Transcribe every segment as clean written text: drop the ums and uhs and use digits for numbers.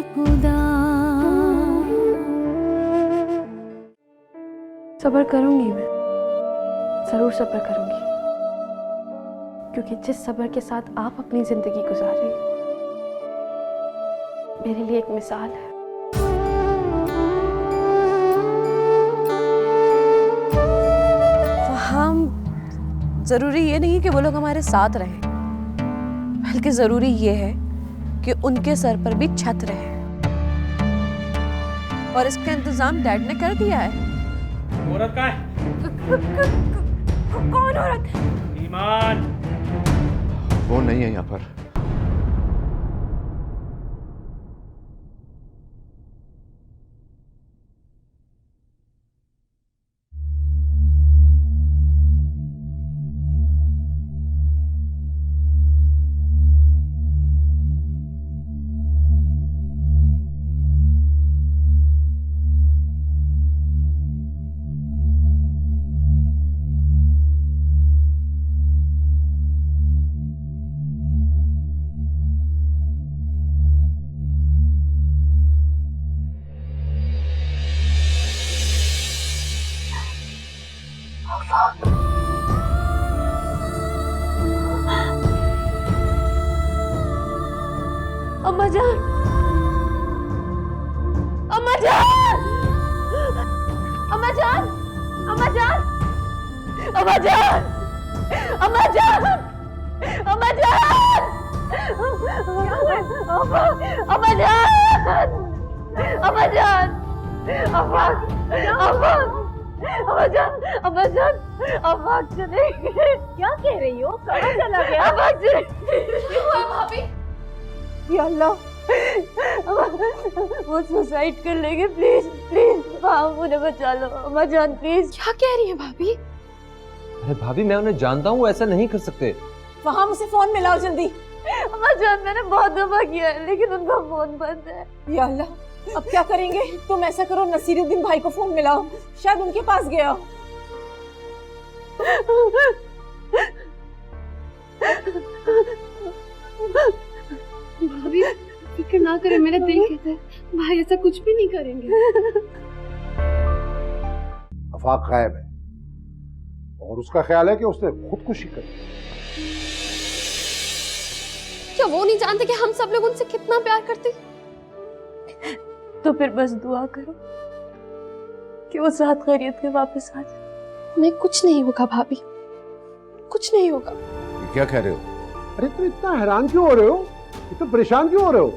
खुदा। सब्र करूंगी, मैं जरूर सब्र करूंगी, क्योंकि जिस सब्र के साथ आप अपनी जिंदगी गुजार रही हैं मेरे लिए एक मिसाल है। हम जरूरी ये नहीं कि वो लोग हमारे साथ रहें, बल्कि जरूरी ये है कि उनके सर पर भी छत रहे, और इसका इंतजाम डैड ने कर दिया है। औरत कहाँ है? कौन औरत? ईमान। वो नहीं है यहाँ पर। अम्मा जान, अम्मा जान, अम्मा जान, अम्मा जान, अम्मा जान, अम्मा जान, अम्मा जान, अम्मा जान, अम्मा जान, अम्मा, अम्मा, अम्मा जान, अम्मा जान, अम्मा चले गए। क्या कह रही हो? कहाँ चला गया? अम्मा चले गए। भाभी, या अल्लाह, वो सुसाइड कर लेंगे। प्लीज प्लीज आप उन्हें बचा लो। अम्मा जान प्लीज। क्या कह रही है भाभी? अरे भाभी, मैं उन्हें जानता हूँ, ऐसा नहीं कर सकते। वहां उसे फोन मिलाओ जल्दी। अम्मा जान, मैंने बहुत दफा किया है लेकिन उनका फोन बंद है। या अल्लाह, अब क्या करेंगे? तुम ऐसा करो, नसीरुद्दीन भाई को फोन मिलाओ, शायद उनके पास गया हो। भाभी फिक्र ना करें, मेरा दिल कहता है भाई ऐसा कुछ भी नहीं करेंगे। आफाक गायब है और उसका ख्याल है कि उसने खुदकुशी कर। क्या वो नहीं जानते कि हम सब लोग उनसे कितना प्यार करते? तो फिर बस दुआ करो कि वो साथ खैरियत के वापस आ जाए। हमें कुछ नहीं होगा भाभी, कुछ नहीं होगा। क्या कह रहे हो? अरे तुम इतना हैरान क्यों हो रहे हो? इतना परेशान क्यों हो रहे हो?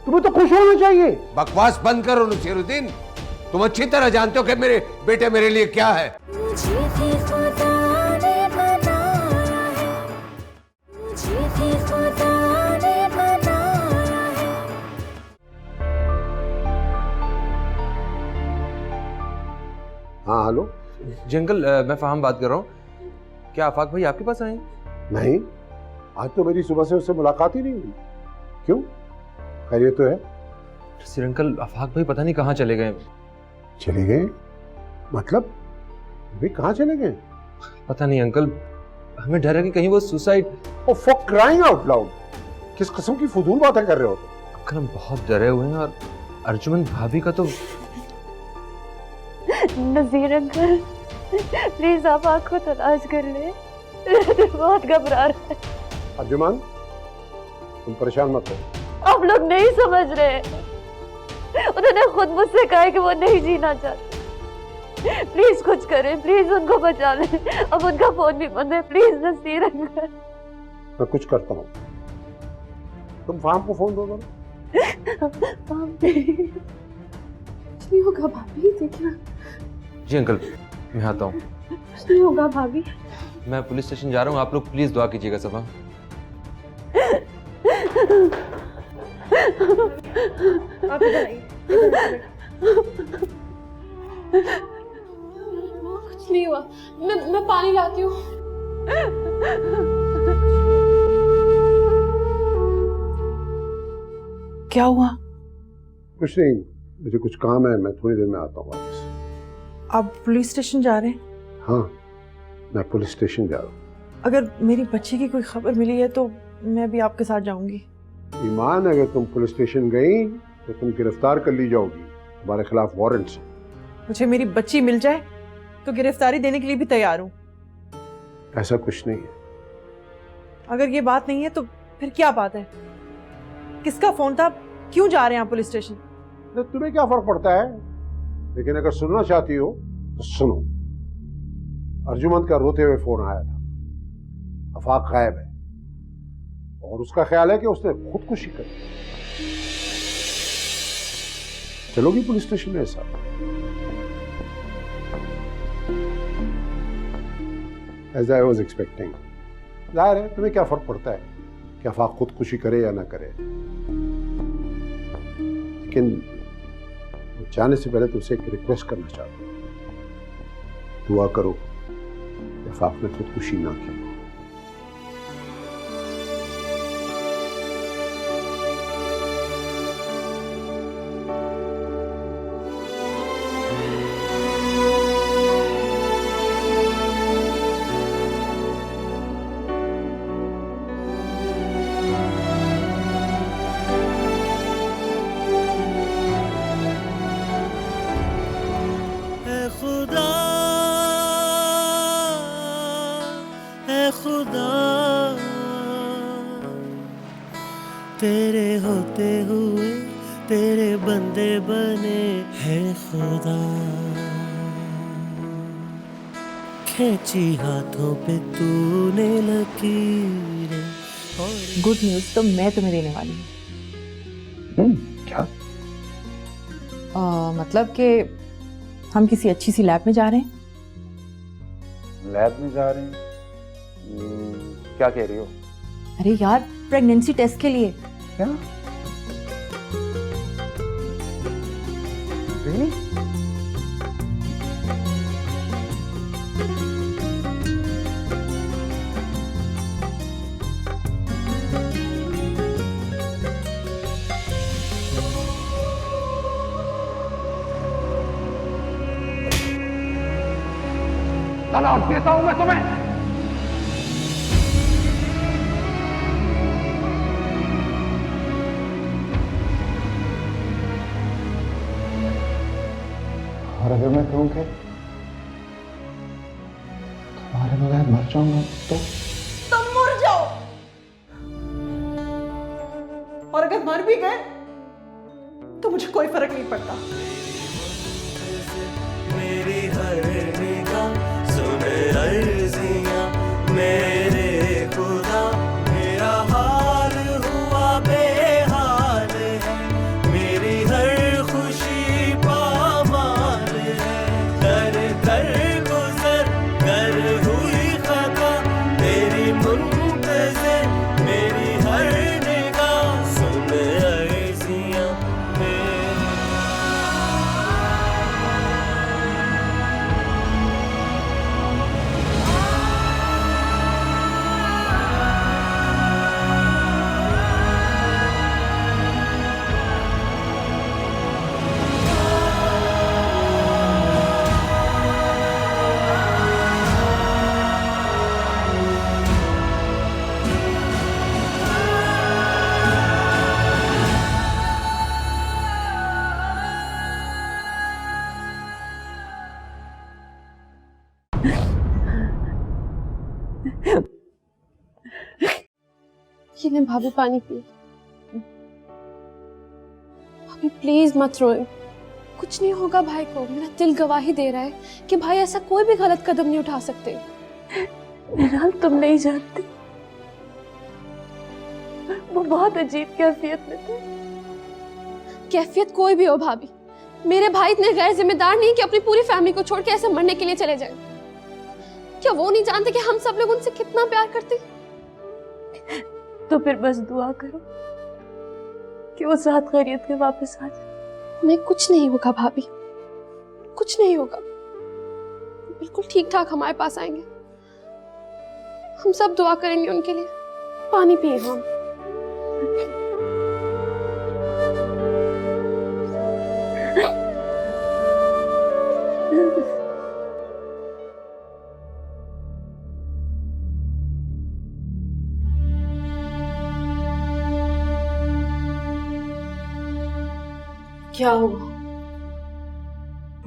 तुम्हें तो खुश होना चाहिए। बकवास बंद करो नसीरुद्दीन। तुम अच्छी तरह जानते हो कि मेरे बेटे मेरे लिए क्या है। मुझे भी खुदा ने बनाया है, मुझे भी खुदा ने बनाया है। हाँ हेलो। जी अंकल, मैं फहाम बात कर रहा हूँ। क्या आफाक भाई आपके पास आए? नहीं, आज तो मेरी सुबह से उससे मुलाकात ही नहीं हुई। क्यों, खैरियत तो है? सिर अंकल, आफाक भाई पता नहीं कहाँ चले गए। चले गए मतलब? वे कहाँ चले गए? पता नहीं अंकल, हमें डर है कि कहीं वो suicide. Oh for crying out loud, किस किस्म की फजूल बातें कर रहे हो? अंकल हम बहुत डरे हुए हैं, और अर्जुमन भाभी का तो। नजीर अंकल प्लीज आप आँख को तलाश कर ले, बहुत घबरा रहा है। अर्जुमान, तुम परेशान मत हो। आप लोग नहीं समझ रहे, उन्होंने खुद मुझसे कहा है कि वो नहीं जीना चाहते। प्लीज कुछ करें, प्लीज उनको बचा लें। अब उनका फोन भी बंद है, प्लीज नसीर अंकल। मैं कुछ करता हूँ, तुम फार्म को फोन दो। कुछ नहीं होगा भाभी, देखना। जी अंकल, मैं आता हूँ। कुछ नहीं होगा भाभी। मैं पुलिस स्टेशन जा रहा हूँ, आप लोग प्लीज दुआ कीजिएगा सब। आप इधर आइए। कुछ नहीं हुआ, मैं पानी लाती हूँ। क्या हुआ? कुछ नहीं, मुझे कुछ काम है, मैं थोड़ी देर में आता हूँ वापस। आप पुलिस स्टेशन जा रहे हैं? हाँ, मैं पुलिस स्टेशन जा रहा हूँ। अगर मेरी बच्ची की कोई खबर मिली है तो मैं भी आपके साथ जाऊंगी। ईमान, अगर तुम पुलिस स्टेशन गई तो तुम गिरफ्तार कर ली जाओगी, तुम्हारे खिलाफ वारंट है। मुझे मेरी बच्ची मिल जाए तो गिरफ्तारी देने के लिए भी तैयार हूं। ऐसा कुछ नहीं है। अगर ये बात नहीं है तो फिर क्या बात है? किसका फोन था? क्यों जा रहे हैं आप पुलिस स्टेशन? तो तुम्हें क्या फर्क पड़ता है? लेकिन अगर सुनना चाहती हो तो सुनो। अर्जुमंद का रोते हुए फोन आया था। आफाक गायब है और उसका ख्याल है कि उसने खुदकुशी कर ली। चलोगी पुलिस स्टेशन में? ऐसा एज आई वॉज एक्सपेक्टिंग। जाहिर है, तुम्हें क्या फर्क पड़ता है कि आफाक खुदकुशी करे या ना करे। लेकिन जाने से पहले तुमसे एक रिक्वेस्ट करना चाहता हूं। दुआ करो कि आफाक ने खुदकुशी ना की। तेरे होते हुए तेरे बंदे बने हैं खुदा, खींची हाथों पे तूने लकीरें। गुड न्यूज तो मैं तुम्हें देने वाली हूँ। क्या? मतलब कि हम किसी अच्छी सी लैब में जा रहे हैं। लैब में जा रहे हैं? क्या कह रही हो? अरे यार, प्रेगनेंसी टेस्ट के लिए। क्या? Really? तलाक देता हूं मैं तुम्हें। और अगर मैं कहूं कि तुम्हारे बगैर मर जाऊंगा तो? तुम मर जाओ, और अगर मर भी गए तो मुझे कोई फर्क नहीं पड़ता। मेरी हर निगाह सुने अर्जियां मेरे खुदा, मेरा हाल हुआ बेहाल है, मेरी हर खुशी पामाल है। कर कर गुजर कर हुई खता तेरी मुंतज़िर, मेरी हर निगाह सुने अर्जियां मेरी। ये ले भाभी, पानी पी। भाभी प्लीज मत रोए, कुछ नहीं होगा भाई को। मेरा दिल गवाही दे रहा है कि भाई ऐसा कोई भी गलत कदम नहीं उठा सकते। निराल, तुम नहीं जानते, वो बहुत अजीब कैफियत में थे। कैफियत कोई भी हो भाभी, मेरे भाई इतने गैर जिम्मेदार नहीं कि अपनी पूरी फैमिली को छोड़ के ऐसे मरने के लिए चले जाएं। क्या वो नहीं जानते कि हम सब लोग उनसे कितना प्यार करते? तो फिर बस दुआ करो कि वो साथ खैरियत के वापस आ जाए। हमें कुछ नहीं होगा भाभी, कुछ नहीं होगा, बिल्कुल ठीक ठाक हमारे पास आएंगे। हम सब दुआ करेंगे उनके लिए। पानी पिए हम। क्या हुआ?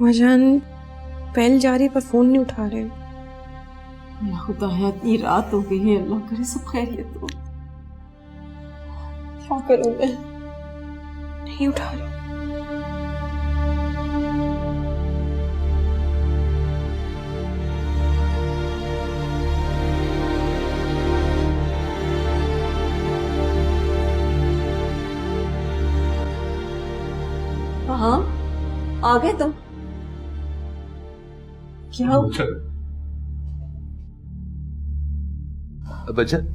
वजन पहल जा रही पर फोन नहीं उठा रहे। या खुदा है, इतनी रात हो गई है, अल्लाह करे सब खैरियत हो। क्या करूं मैं? नहीं उठा रही। हाँ, आ गए तुम? क्या हो? बच्चन,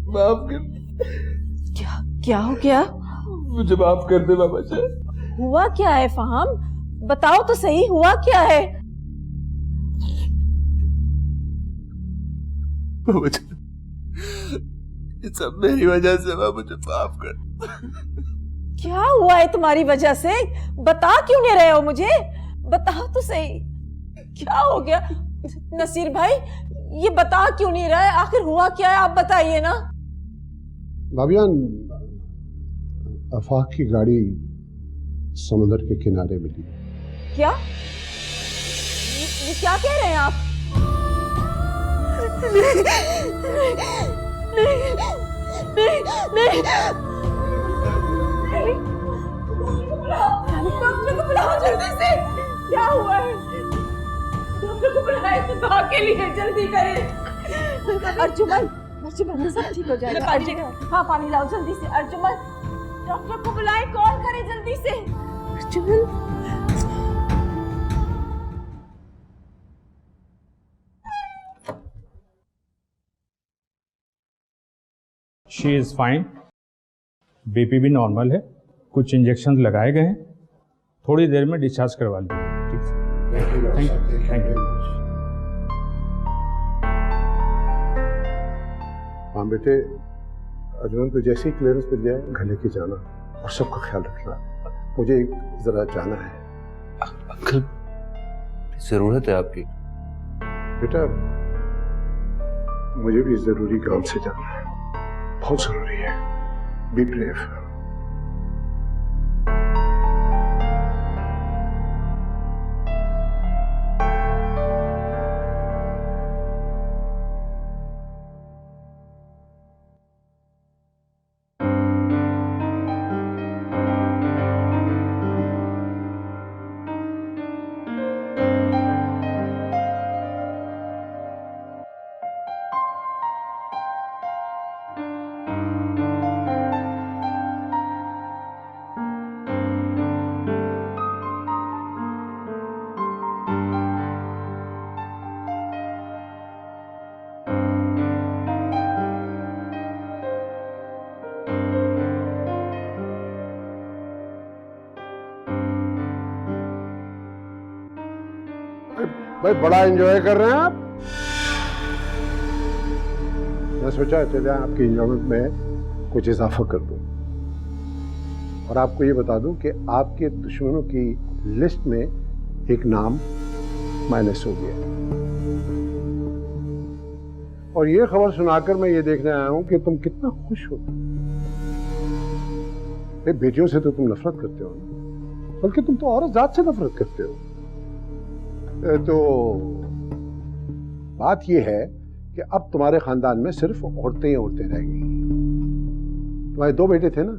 माफ कर, क्या हो गया? मुझे माफ कर दे बाबा जान। हुआ क्या है फहम? बताओ तो सही, हुआ क्या है? बाबा जान, ये सब मेरी वजह से, मुझे माफ कर। क्या हुआ है तुम्हारी वजह से? बता क्यों नहीं रहे हो मुझे? बताओ तो सही, क्या हो गया? नसीर भाई, ये बता क्यों नहीं रहा है? आखिर हुआ क्या है, आप बताइए ना। भाभियान, आफाक की गाड़ी समुद्र के किनारे मिली। क्या? ये क्या कह रहे हैं आप? नहीं। डॉक्टर को बुलाओ जल्दी से। क्या हुआ है? डॉक्टर को बुलाए तो दवा के लिए जल्दी करें। अर्जुमन सब ठीक हो जाएगा। हाँ, पानी लाओ जल्दी से। अर्जुमन, डॉक्टर को बुलाए, कॉल करे जल्दी से। Arjuman, she is fine, BP भी नॉर्मल है, कुछ इंजेक्शन लगाए गए हैं, थोड़ी देर में डिस्चार्ज करवा लीजिए। ठीक है, थैंक यू। हाँ बेटे, अर्जुन तो जैसे ही क्लियरेंस मिल जाए घर लेके जाना और सबका ख्याल रखना। मुझे जरा जाना है। अंकल, जरूरत है आपकी। बेटा, मुझे भी जरूरी काम से जाना है, बहुत जरूरी है। Be brave. भाई बड़ा एंजॉय कर रहे हैं आप। मैं सोचा चले आपकी एंजॉयमेंट में कुछ इजाफा कर दूं और आपको ये बता दूं कि आपके दुश्मनों की लिस्ट में एक नाम माइनस हो गया। और ये खबर सुनाकर मैं ये देखने आया हूं कि तुम कितना खुश हो। बेटियों से तो तुम नफरत करते हो, बल्कि तुम तो औरत जात से नफरत करते हो। तो बात यह है कि अब तुम्हारे खानदान में सिर्फ औरतें ही औरतें रह गई। तुम्हारे दो बेटे थे ना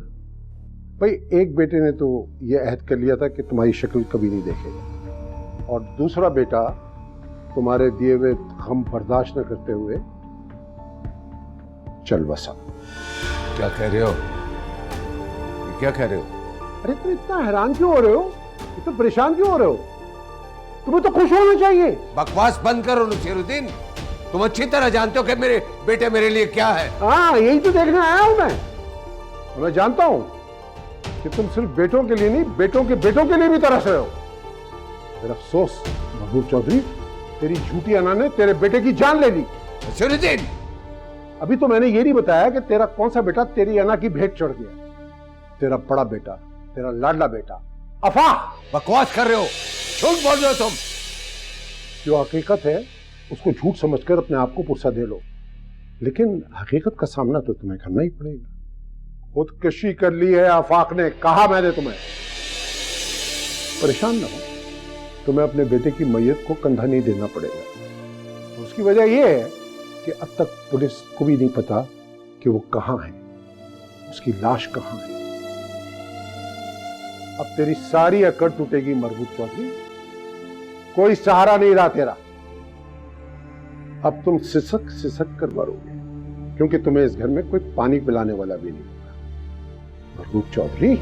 भाई, एक बेटे ने तो यह अहद कर लिया था कि तुम्हारी शक्ल कभी नहीं देखेगा, और दूसरा बेटा तुम्हारे दिए हुए गम बर्दाश्त न करते हुए चल बसा। क्या कह रहे हो? क्या कह रहे हो? अरे तुम इतना हैरान क्यों हो रहे हो? इतना परेशान क्यों हो रहे हो? तुम्हें तो खुश होना चाहिए। बकवास बंद करो नसीरुद्दीन, तुम अच्छी तरह जानते हो कि मेरे बेटे मेरे लिए क्या है। हाँ, यही तो देखने आया हूं मैं। और मैं जानता हूं कि तुम सिर्फ बेटों के लिए नहीं, बेटों के बेटों के लिए भी तरस रहे हो। फिर अफसोस महबूब चौधरी, तेरी झूठी अना ने तेरे बेटे की जान ले ली। नसीरुद्दीन, अभी तो मैंने ये नहीं बताया कि तेरा कौन सा बेटा तेरी अना की भेंट चढ़ गया। तेरा बड़ा बेटा, तेरा लाडला बेटा अफा। बकवास कर रहे हो, झूठ बोल रहे हो तुम। जो हकीकत है उसको झूठ समझकर अपने आप को पुरसा दे लो, लेकिन हकीकत का सामना तो तुम्हें करना ही पड़ेगा। खुदकुशी कर ली है आफाक ने, कहा मैंने तुम्हें। परेशान ना हो, तुम्हें अपने बेटे की मैयत को कंधा नहीं देना पड़ेगा। उसकी वजह यह है कि अब तक पुलिस को भी नहीं पता कि वो कहां है, उसकी लाश कहां है। अब तेरी सारी अकड़ टूटेगी मरबूत चौधरी, कोई सहारा नहीं रहा तेरा। अब तुम सिसक सिसक कर मरोगे, क्योंकि तुम्हें इस घर में कोई पानी पिलाने वाला भी नहीं होगा। मरबूत चौधरी,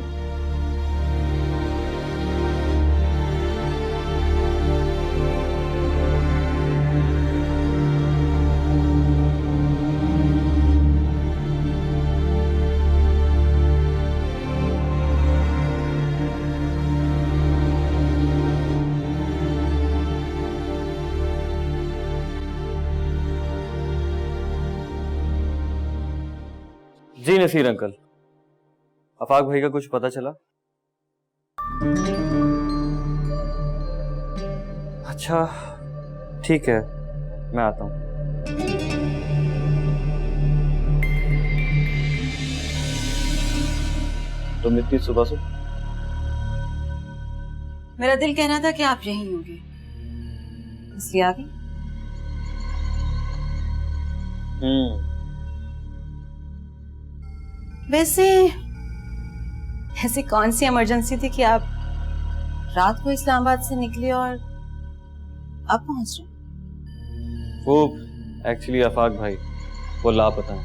जी नसीर अंकल, अफाक भाई का कुछ पता चला? अच्छा ठीक है, मैं आता हूं। तुम इतनी सुबह से? मेरा दिल कहना था कि आप यहीं होंगे, इसलिए आ गई। वैसे ऐसी कौन सी इमरजेंसी थी कि आप रात को इस्लामाबाद से निकले और अब पहुंच रहे? वो एक्चुअली अफाक भाई वो लापता है।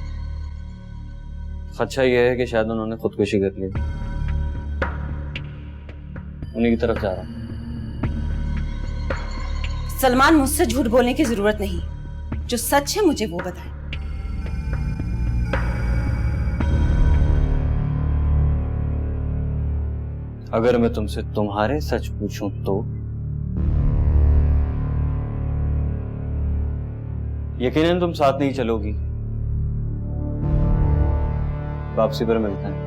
खदशा यह है कि शायद उन्होंने खुदकुशी कर ली, उन्हीं की तरफ जा रहा हूं। सलमान, मुझसे झूठ बोलने की जरूरत नहीं, जो सच है मुझे वो बताएं। अगर मैं तुमसे तुम्हारे सच पूछूं तो यकीनन तुम साथ नहीं चलोगी। वापसी पर मिलते हैं।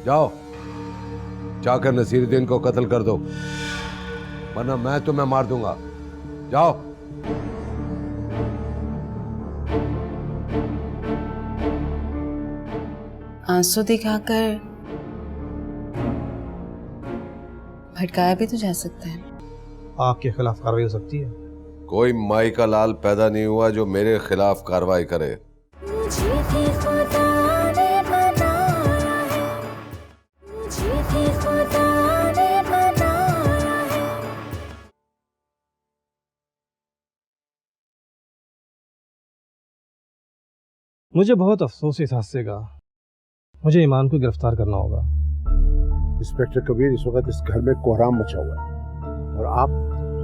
जाओ, जाकर नसीरुद्दीन को कत्ल कर दो, वरना मैं तुम्हें मार दूंगा। जाओ। आंसू दिखाकर भटकाया भी तो जा सकता है। आपके खिलाफ कार्रवाई हो सकती है। कोई माई का लाल पैदा नहीं हुआ जो मेरे खिलाफ कार्रवाई करे। मुझे भी खुदा ने बनाया है, मुझे भी खुदा ने बनाया है। मुझे बहुत अफसोस इस हादसे का। मुझे ईमान को गिरफ्तार करना होगा। इंस्पेक्टर कबीर, इस वक्त इस घर में कोहराम मचा हुआ है और आप।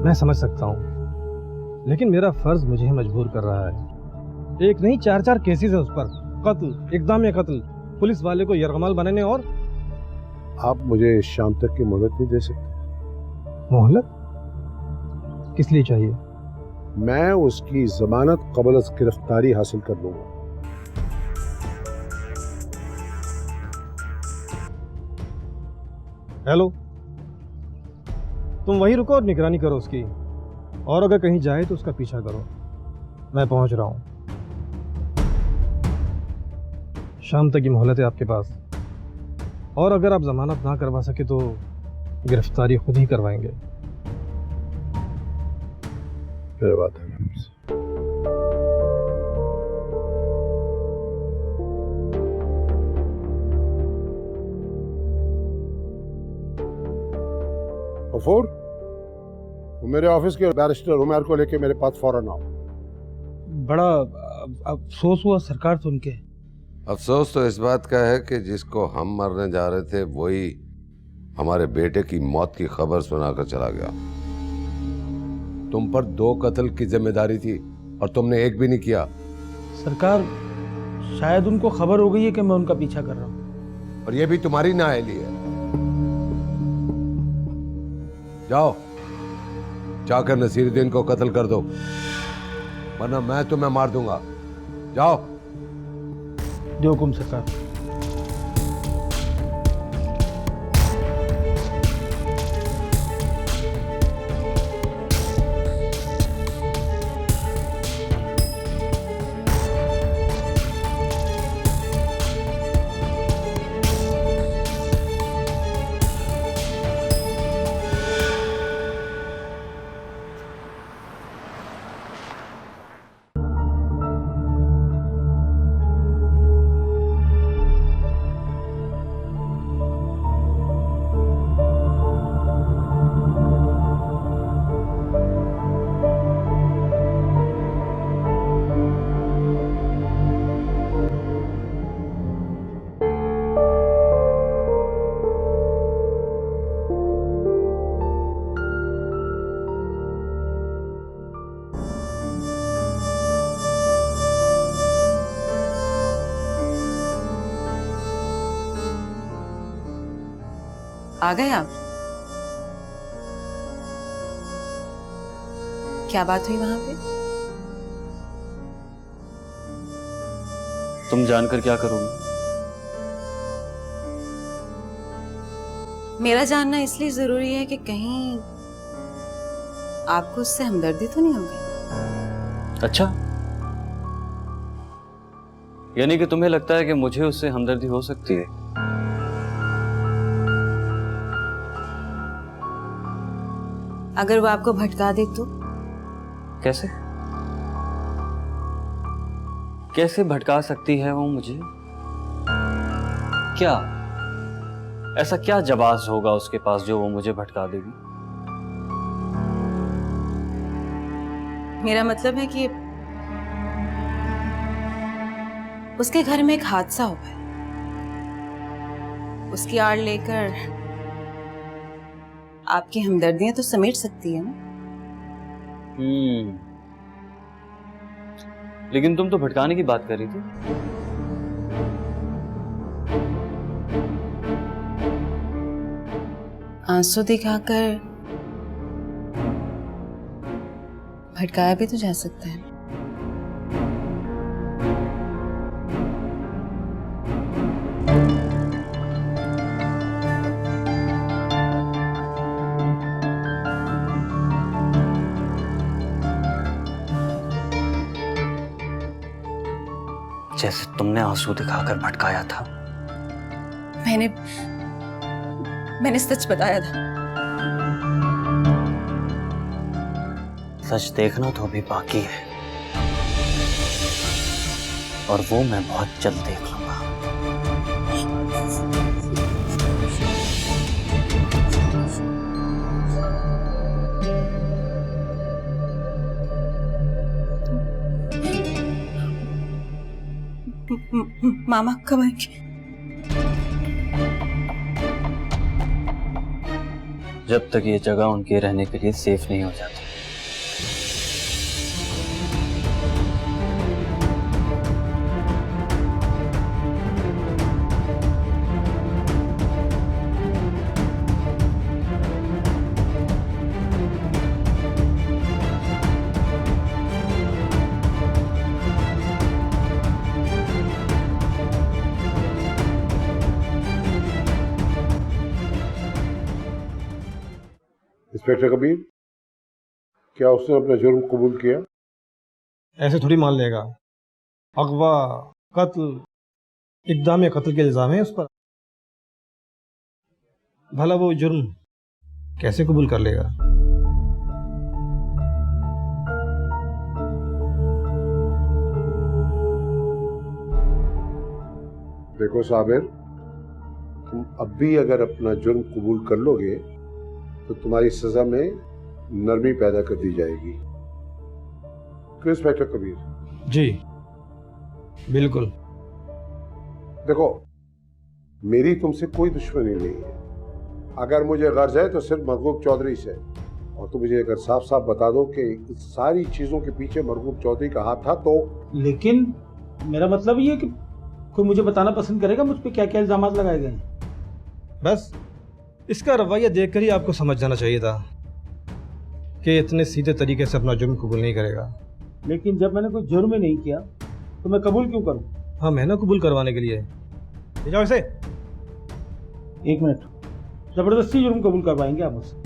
मैं समझ सकता हूँ, लेकिन मेरा फर्ज मुझे मजबूर कर रहा है। एक नहीं 4-4 केसेस है उस पर, कत्ल, इक़दाम कत्ल, पुलिस वाले को यरगमाल बनाने। और आप मुझे शाम तक की मोहलत नहीं दे सकते? मोहलत किस लिए चाहिए? मैं उसकी जमानत कबल अज़ गिरफ्तारी हासिल कर लूंगा। हेलो, तुम वहीं रुको और निगरानी करो उसकी, और अगर कहीं जाए तो उसका पीछा करो। मैं पहुंच रहा हूं। शाम तक की मोहलत है आपके पास, और अगर आप जमानत ना करवा सके तो गिरफ्तारी खुद ही करवाएंगे। फिर बात है। गफूर, मेरे ऑफिस के बैरिस्टर उमर को लेके मेरे पास फौरन आओ। बड़ा अफसोस हुआ सरकार सुन के। अफसोस तो इस बात का है कि जिसको हम मरने जा रहे थे वही हमारे बेटे की मौत की खबर सुनाकर चला गया। तुम पर 2 कत्ल की जिम्मेदारी थी और तुमने एक भी नहीं किया। सरकार, शायद उनको खबर हो गई है कि मैं उनका पीछा कर रहा हूं, और ये भी तुम्हारी नाअहली है। जाओ, जाकर नसीरुद्दीन को कत्ल कर दो, वरना मैं तुम्हें मार दूंगा। जाओ। जो हुकुम सरकार। आ गए आप? क्या बात हुई वहां पे? तुम जानकर क्या करोगे? मेरा जानना इसलिए जरूरी है कि कहीं आपको उससे हमदर्दी तो नहीं होगी? अच्छा, यानी कि तुम्हें लगता है कि मुझे उससे हमदर्दी हो सकती है? अगर वो आपको भटका दे तो? कैसे? कैसे भटका सकती है वो मुझे? क्या ऐसा क्या जवाब होगा उसके पास जो वो मुझे भटका देगी? मेरा मतलब है कि उसके घर में एक हादसा हुआ है, उसकी आड़ लेकर आपकी हमदर्दियां तो समेट सकती है ना? लेकिन तुम तो भटकाने की बात कर रही थी। आंसू दिखाकर भटकाया भी तो जा सकता है। जैसे तुमने आंसू दिखाकर भटकाया था। मैंने सच बताया था। सच देखना तो अभी बाकी है, और वो मैं बहुत जल्द देख लूंगा। मामा कब आएंगे? जब तक ये जगह उनके रहने के लिए सेफ नहीं हो जाती। इंस्पेक्टर कबीर, क्या उसने अपना जुर्म कबूल किया? ऐसे थोड़ी मान लेगा। अगवा, कत्ल, इक़दाम कत्ल के इल्जाम है उस पर। भला वो जुर्म कैसे कबूल कर लेगा? देखो साबिर, तुम अब भी अगर अपना जुर्म कबूल कर लोगे तो तुम्हारी सजा में नरमी पैदा कर दी जाएगी। क्यों इंस्पेक्टर कबीर? जी बिल्कुल। देखो, मेरी तुमसे कोई दुश्मनी नहीं है। अगर मुझे गर्ज है तो सिर्फ मरगूब चौधरी से, और तुम मुझे अगर साफ साफ बता दो कि इस सारी चीजों के पीछे मरगूब चौधरी का हाथ था तो। लेकिन मेरा मतलब ये है कि कोई मुझे बताना पसंद करेगा मुझ पे क्या क्या इल्जाम लगाए गए हैं? बस इसका रवैया देखकर ही आपको समझ जाना चाहिए था कि इतने सीधे तरीके से अपना जुर्म कबूल नहीं करेगा। लेकिन जब मैंने कोई जुर्म ही नहीं किया तो मैं कबूल क्यों करूं? हाँ, मैं ना कबूल करवाने के लिए। ले जाओ इसे। एक मिनट, जबरदस्ती जुर्म कबूल करवाएंगे आप मुझसे?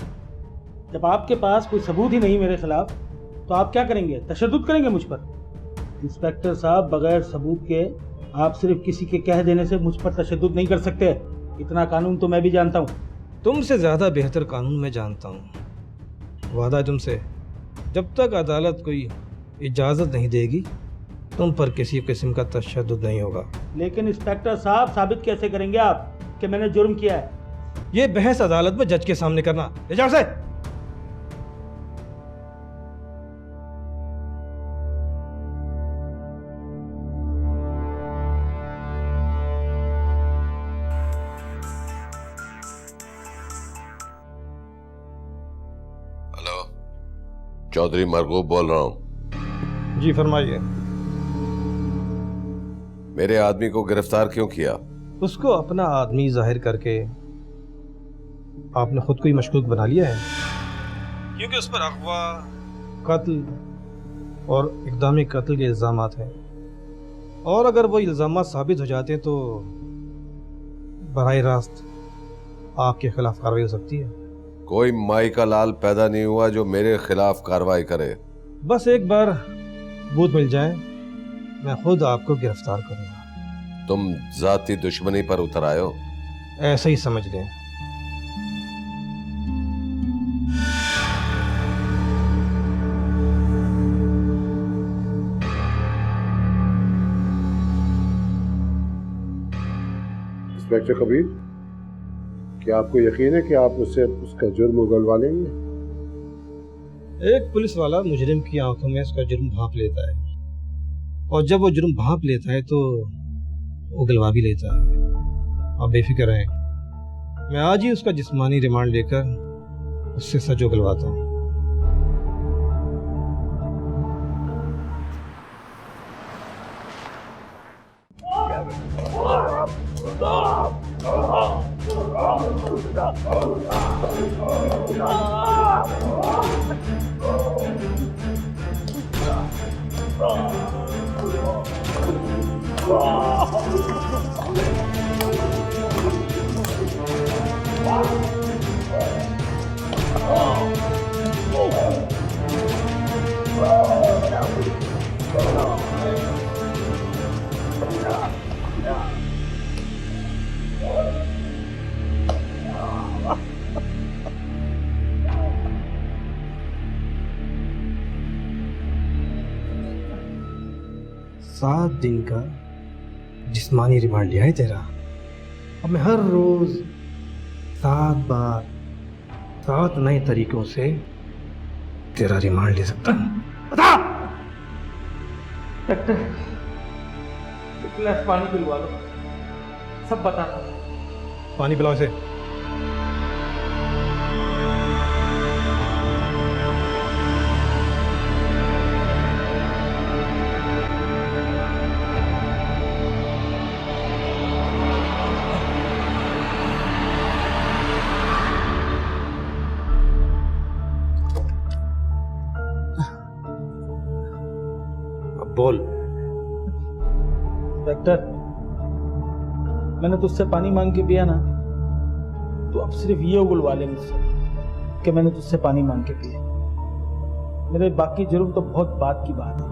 जब आपके पास कोई सबूत ही नहीं मेरे खिलाफ तो आप क्या करेंगे? तशद्दुद करेंगे मुझ पर? इंस्पेक्टर साहब, बगैर सबूत के आप सिर्फ किसी के कह देने से मुझ पर तशद्दुद नहीं कर सकते। इतना कानून तो मैं भी जानता हूँ। तुमसे ज्यादा बेहतर कानून मैं जानता हूँ। वादा है तुमसे, जब तक अदालत कोई इजाजत नहीं देगी तुम पर किसी किस्म का तशद्दुद नहीं होगा। लेकिन इंस्पेक्टर साहब, साबित कैसे करेंगे आप कि मैंने जुर्म किया है? ये बहस अदालत में जज के सामने करना। ले जाओ से। चौधरी मरगूब बोल रहा हूं। जी फरमाइए। मेरे आदमी को गिरफ्तार क्यों किया? उसको अपना आदमी जाहिर करके आपने खुद को ही मशकूक बना लिया है, क्योंकि उस पर अगवा, कत्ल और इक़दाम कत्ल के इल्ज़ामात हैं, और अगर वो इल्ज़ामात साबित हो जाते हैं तो बराह रास्त आपके खिलाफ कार्रवाई हो सकती है। कोई माई का लाल पैदा नहीं हुआ जो मेरे खिलाफ कार्रवाई करे। बस एक बार बूथ मिल जाए, मैं खुद आपको गिरफ्तार करूंगा। तुम जाती दुश्मनी पर उतर आए हो? ऐसे ही समझ लें। इंस्पेक्टर कबीर, क्या आपको यकीन है कि आप उससे उसका जुर्म उगलवा लेंगे? एक पुलिस वाला मुजरिम की आंखों में उसका जुर्म भांप लेता है, और जब वो जुर्म भांप लेता है तो उगलवा भी लेता है। आप बेफिक्र रहें, मैं आज ही उसका जिस्मानी रिमांड लेकर उससे सच उगलवाता हूँ। सात दिन का जिस्मानी रिमांड लिया है तेरा। अब मैं हर रोज 7 बार 7 नए तरीकों से तेरा रिमांड ले सकता हूँ। बता डॉक्टर, एक गिलास पानी पिलवा लो, सब बता। पानी पिलाओ इसे। बोल। डॉक्टर, मैंने तुझसे पानी मांग के पिया ना, तो अब सिर्फ ये उगलवा ले मुझसे कि मैंने तुझसे पानी मांग के पिया। मेरे बाकी जुर्म तो बहुत बात की बात है।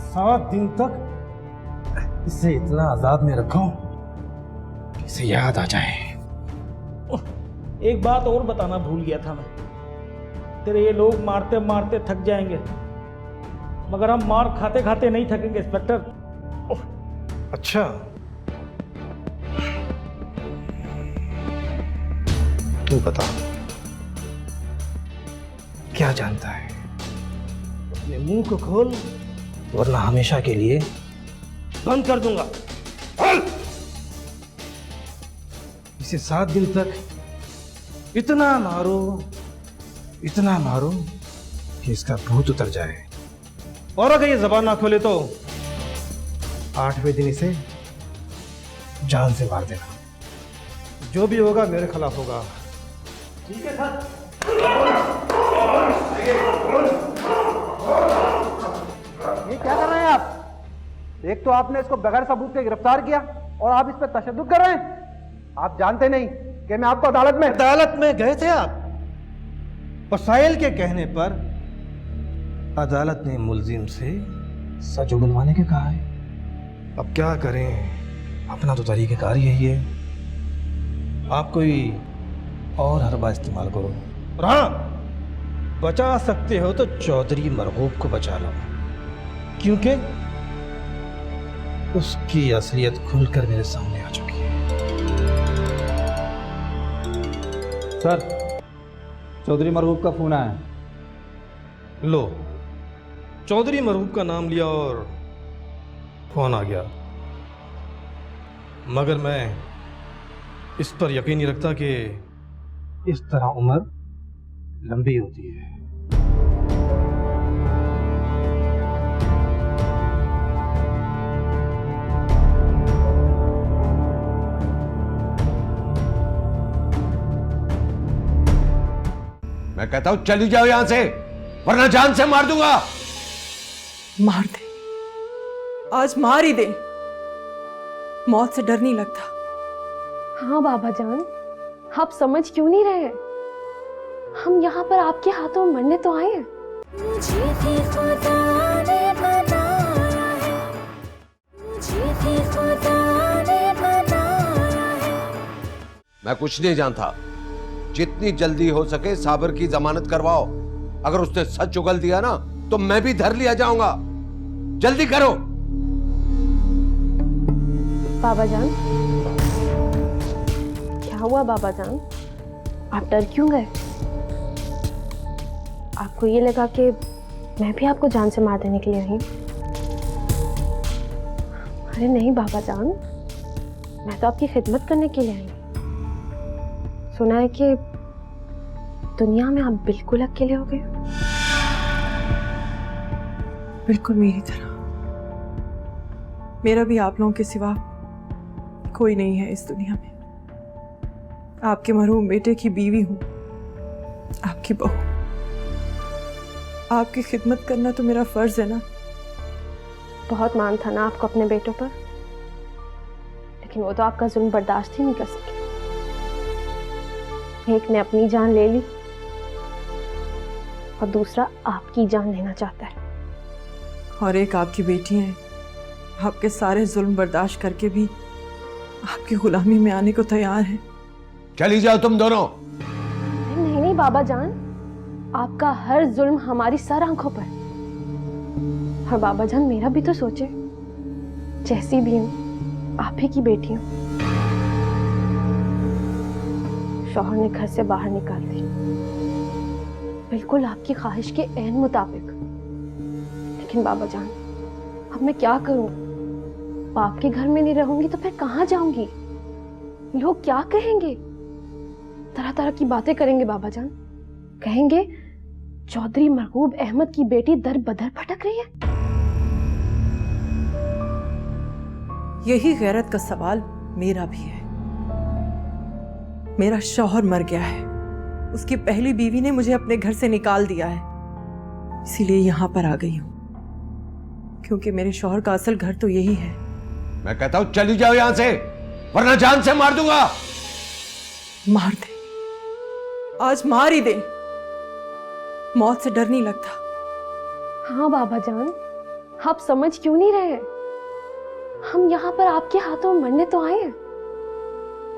7 दिन तक इसे इतना आजाद में रखो कि इसे याद आ जाए। एक बात और बताना भूल गया था मैं, तेरे ये लोग मारते मारते थक जाएंगे, मगर हम मार खाते खाते नहीं थकेंगे इंस्पेक्टर। अच्छा, तू बता क्या जानता है? अपने मुंह को खोल, वरना हमेशा के लिए बंद कर दूंगा। इसे 7 दिन तक इतना मारो कि इसका भूत उतर जाए, और अगर ये जबान ना खोले तो 8वें दिन इसे जान से मार देना। जो भी होगा मेरे खिलाफ होगा। ठीक है सर। ये क्या कर रहे हैं आप? एक तो आपने इसको बगैर सबूत के गिरफ्तार किया, और आप इस पर तशद्दुद कर रहे हैं। आप जानते नहीं कि मैं आपको अदालत में गए थे आप, और साहिल के कहने पर अदालत ने मुलजिम से सच उगलवाने के कहा है। अब क्या करें, अपना तो तरीक़ेकार यही है। आप कोई और हरबा इस्तेमाल करो, और हाँ, बचा सकते हो तो चौधरी मरगूब को बचा लो, क्योंकि उसकी असलियत खुलकर मेरे सामने आ चुकी है। सर, चौधरी मरगूब का फोन आया। लो, चौधरी मरगूब का नाम लिया और फोन आ गया, मगर मैं इस पर यकीन नहीं रखता कि इस तरह उम्र लंबी होती है। मैं कहता हूं चली जाओ यहां से, वरना जान से मार दूंगा। मार दे, आज मार ही दे। मौत से डर नहीं लगता। हाँ बाबा जान, आप समझ क्यों नहीं रहे? हम यहाँ पर आपके हाथों मरने तो आए हैं। मुझे भी खुदा ने बनाया है, मुझे भी खुदा ने बनाया है। मैं कुछ नहीं जानता। जितनी जल्दी हो सके साबिर की जमानत करवाओ। अगर उसने सच उगल दिया ना तो मैं भी धर लिया जाऊंगा। जल्दी करो। बाबा जान, क्या हुआ बाबा जान? आप डर क्यों गए? आपको ये लगा कि मैं भी आपको जान से मार देने के लिए आई? अरे नहीं बाबा जान, मैं तो आपकी खिदमत करने के लिए आई। सुना है कि दुनिया में आप बिल्कुल अकेले हो गए। बिल्कुल मेरी तरह। मेरा भी आप लोगों के सिवा कोई नहीं है इस दुनिया में। आपके मरहूम बेटे की बीवी हूं, आपकी बहू। आपकी खिदमत करना तो मेरा फर्ज है ना। बहुत मान था ना आपको अपने बेटों पर, लेकिन वो तो आपका जुल्म बर्दाश्त ही नहीं कर सके। एक ने अपनी जान ले ली और दूसरा आपकी जान लेना चाहता है। और एक आपकी बेटी है, आपके सारे जुल्म बर्दाश्त करके भी आपकी गुलामी में आने को तैयार है। चली जाओ तुम दोनों। नहीं नहीं बाबा जान, आपका हर जुल्म हमारी सर आंखों पर। और बाबा जान मेरा भी तो सोचे, जैसी भी हूं आप ही की बेटी हूं। शौहर ने घर से बाहर निकाल दी, बिल्कुल आपकी ख्वाहिश के ऐन मुताबिक। लेकिन बाबा जान, अब मैं क्या करूं? बाप के घर में नहीं रहूंगी तो फिर कहां जाऊंगी? लोग क्या कहेंगे? तरह तरह की बातें करेंगे बाबा जान। कहेंगे चौधरी महबूब अहमद की बेटी दर बदर भटक रही है। यही गैरत का सवाल मेरा भी है। मेरा शौहर मर गया है, उसकी पहली बीवी ने मुझे अपने घर से निकाल दिया है, इसीलिए यहां पर आ गई हूं, क्योंकि मेरे शौहर का असल घर तो यही है। मैं कहता हूं चली जाओ यहां से, वरना जान से मार दूंगा। मार दे, आज मार ही दे। मौत से डर नहीं लगता। हाँ बाबा जान, आप समझ क्यों नहीं रहे? हम यहाँ पर आपके हाथों मरने तो आए हैं,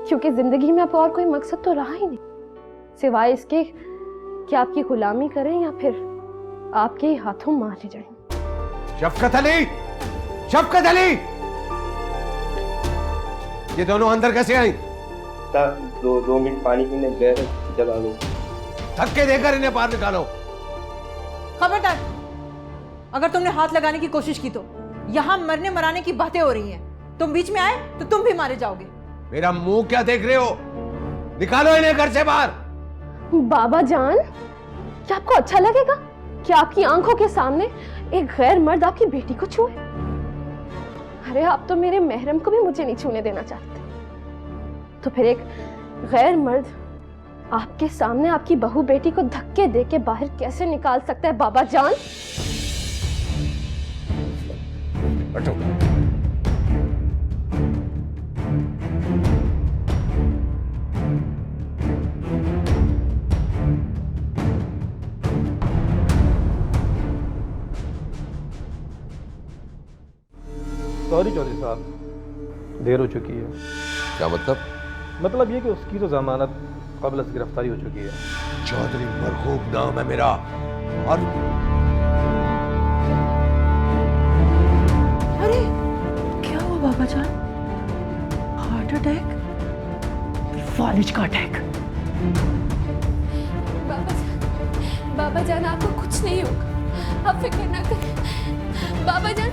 क्योंकि जिंदगी में अब और कोई मकसद तो रहा ही नहीं, सिवाय इसके कि आपकी गुलामी करें या फिर आपके ही हाथों मारे जाएं। शफकत अली, शफकत अली, ये दोनों अंदर कैसे आई? दो मिनट पानी पीने गए, चला लो। धक्के देकर इन्हें बाहर निकालो। खबरदार, अगर तुमने हाथ लगाने की कोशिश की तो यहाँ मरने मराने की बातें हो रही हैं। तुम बीच में आए तो तुम भी मारे जाओगे। मेरा मुंह क्या देख रहे हो? निकालो इन्हें घर से बाहर। बाबा जान, क्या आपको अच्छा लगेगा कि आपकी आंखों के सामने एक गैर मर्द आपकी बेटी को छुए? अरे आप तो मेरे महरम को भी मुझे नहीं छूने देना चाहते, तो फिर एक गैर मर्द आपके सामने आपकी बहू बेटी को धक्के देके बाहर कैसे निकाल सकता है बाबा जान? हटो। सॉरी चौधरी साहब, देर हो चुकी है। क्या मतलब? मतलब ये कि उसकी तो जमानत कबल से गिरफ्तारी हो चुकी है। चौधरी मरहूब नाम है मेरा। और अरे क्या हुआ बाबा जान? Heart attack? फालिज का अटैक? बाबा जान आपको कुछ नहीं होगा, आप फिक्र ना करें। बाबा जान